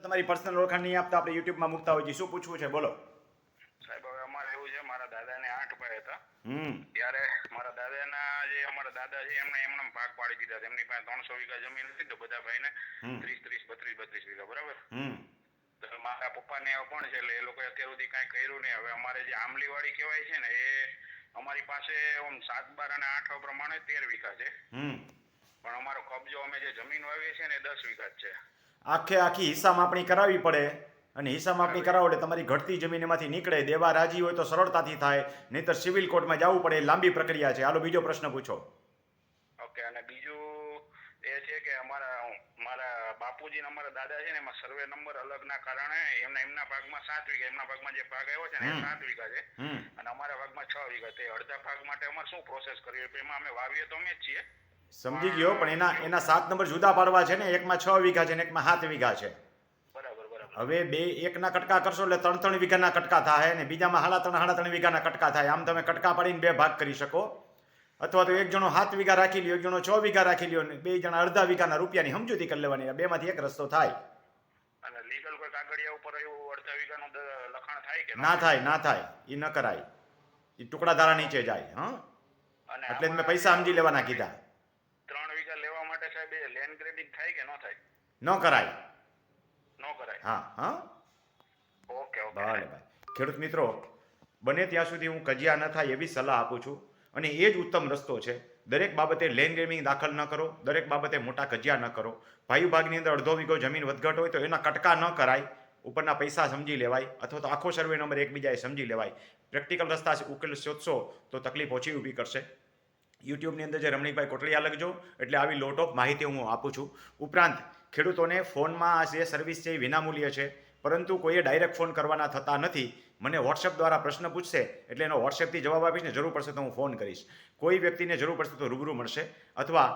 તમારી પર્સનલ ઓળખાણ નહીં આપતા આપણે યુટ્યુબમાં મૂકતા હોય છે, શું પૂછવું છે બોલો. સાહેબ હવે અમારે એવું છે, મારા દાદાને 8 ભાઈ હતા. હમ ત્યારે મારા દાદાના જે અમારા દાદા છે એમને ભાગ પાડી દીધા હતા. એમની પાસે 300 વીઘા જમીન હતી તો બધા ભાઈને 30 32 વીઘા બરાબર. તો મારા પપ્પાને એવા પણ છે એટલે એ લોકોએ અત્યાર સુધી કાંઈ કર્યું નહીં. હવે અમારે જે આંબલીવાડી કહેવાય છે ને એ અમારી પાસે આમ 7 12 અને 8 પ્રમાણે 13 વીઘા છે. પણ અમારો કબજો અમે જે જમીન વાવીએ છીએ ને 10 વીઘા જ છે. આખી હિસ્સા માપણી કરાવવી પડે અને હિસ્સા માપણી કરાવો એટલે તમારી ઘટતી જમીન એમાંથી નીકળે. દેવા રાજી હોય તો સરળતાથી થાય, નહીંતર સિવિલ કોર્ટમાં જવું પડે, લાંબી પ્રક્રિયા છે. હાલો બીજો પ્રશ્ન પૂછો. ઓકે, અને બીજું એ છે કે મારા બાપુજી ને અમારા દાદા છે ને એમાં સર્વે નંબર અલગના કારણે એમના ભાગમાં 7 વીઘા, એમના ભાગમાં જે ભાગ આવ્યો છે ને એ 7 વીઘા છે અને અમારા ભાગમાં 6 વીઘા. તે અડધા ભાગ માટે અમારે શું પ્રોસેસ કરવી? એમાં અમે વાવીએ તો અમે જ છીએ. સમજી ગયો, પણ એના 7 નંબર જુદા પાડવા છે ને. એકમાં 6 વીઘા છે ને એકમાં 7 વીઘા છે. હવે એકના કટકા કરશો એટલે 3 વીઘાના કટકા થાય ને બીજામાં 3.5 વીઘાના કટકા થાય. આમ તમે કટકા પાડીને 2 ભાગ કરી શકો, અથવા તો એક જણો 7 વીઘા રાખી લ્યો, એક જણો 6 વીઘા રાખી લ્યો ને 2 જણા અડધા વીઘાના રૂપિયાની સમજૂતી કરી લેવાની. બેમાંથી એક રસ્તો થાય. અને લીગલ કોઈ કાગળિયા ઉપર એવું અડધા વીઘાનું લખાણ થાય કે ના થાય, એ ન કરાય. એ ટુકડા ધારા નીચે જાય. હા, એટલે મેં પૈસા સમજી લેવાના કીધા. 3 વીઘા લેવા માટે સાહેબ એ લેન્ડ ગ્રેડિંગ થાય કે ન થાય? ન કરાય. હા. ઓકે. ભલે ભાઈ. ખેડૂત મિત્રો, બને ત્યાં સુધી હું કજિયા ન થાય એવી સલાહ આપું છું અને એ જ ઉત્તમ રસ્તો છે. દરેક બાબતે લેન્ડ ગ્રેબિંગ દાખલ ન કરો, દરેક બાબતે મોટા કજિયા ન કરો. ભાઈ ભાગની અંદર અડધો વીઘો જમીન વધઘટ હોય તો એના કટકા ન કરાય, ઉપરના પૈસા સમજી લેવાય, અથવા તો આખો સર્વે નંબર એકબીજાએ સમજી લેવાય. પ્રેક્ટિકલ રસ્તા ઉકેલ શોધશો તો તકલીફ ઓછી ઊભી કરશે. યુટ્યુબની અંદર જે રમણીકભાઈ કોટડિયા લખજો, એટલે આવી લોટ ઓફ માહિતી હું આપું છું. ઉપરાંત ખેડૂતોને ફોનમાં જે સર્વિસ છે એ વિનામૂલ્ય છે, પરંતુ કોઈએ ડાયરેક્ટ ફોન કરવાના થતા નથી. મને વોટ્સએપ દ્વારા પ્રશ્ન પૂછશે એટલે એનો વોટ્સએપથી જવાબ આપીશ ને જરૂર પડશે તો હું ફોન કરીશ. કોઈ વ્યક્તિને જરૂર પડશે તો રૂબરૂ મળશે, અથવા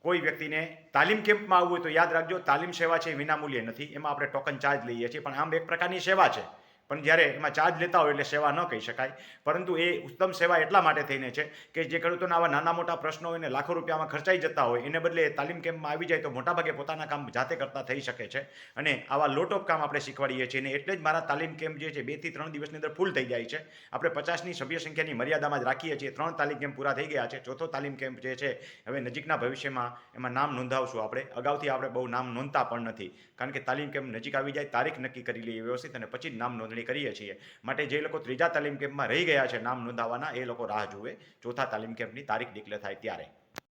કોઈ વ્યક્તિને તાલીમ કેમ્પમાં આવવું હોય તો યાદ રાખજો, તાલીમ સેવા છે એ વિનામૂલ્ય નથી. એમાં આપણે ટોકન ચાર્જ લઈએ છીએ, પણ આમ એક પ્રકારની સેવા છે. પણ જ્યારે એમાં ચાર્જ લેતા હોય એટલે સેવા ન કહી શકાય. પરંતુ એ ઉત્તમ સેવા એટલા માટે થઈને છે કે જે ખેડૂતોના આવા નાના મોટા પ્રશ્નો હોય ને લાખો રૂપિયામાં ખર્ચાઈ જતા હોય, એને બદલે તાલીમ કેમ્પમાં આવી જાય તો મોટાભાગે પોતાના કામ જાતે કરતા થઈ શકે છે. અને આવા લોટ ઓફ કામ આપણે શીખવાડીએ છીએ, અને એટલે જ મારા તાલીમ કેમ્પ જે છે 2 થી 3 દિવસની અંદર ફૂલ થઈ જાય છે. આપણે 50ની સભ્ય સંખ્યાની મર્યાદામાં જ રાખીએ છીએ. 3 તાલીમ કેમ્પ પૂરા થઈ ગયા છે. 4થો તાલીમ કેમ્પ જે છે હવે નજીકના ભવિષ્યમાં એમાં નામ નોંધાવશું આપણે. અગાઉથી આપણે બહુ નામ નોંધતા પણ નથી, કારણ કે તાલીમ કેમ્પ નજીક આવી જાય, તારીખ નક્કી કરી લઈએ વ્યવસ્થિત, અને પછી જ નામ નોંધણી કરીએ છીએ. માટે જે લોકો 3જા તાલીમ કેમ્પમાં રહી ગયા છે નામ નોંધાવવાના, એ લોકો રાહ જુએ 4થા તાલીમ કેમ્પની તારીખ ડિક્લેર થાય ત્યારે.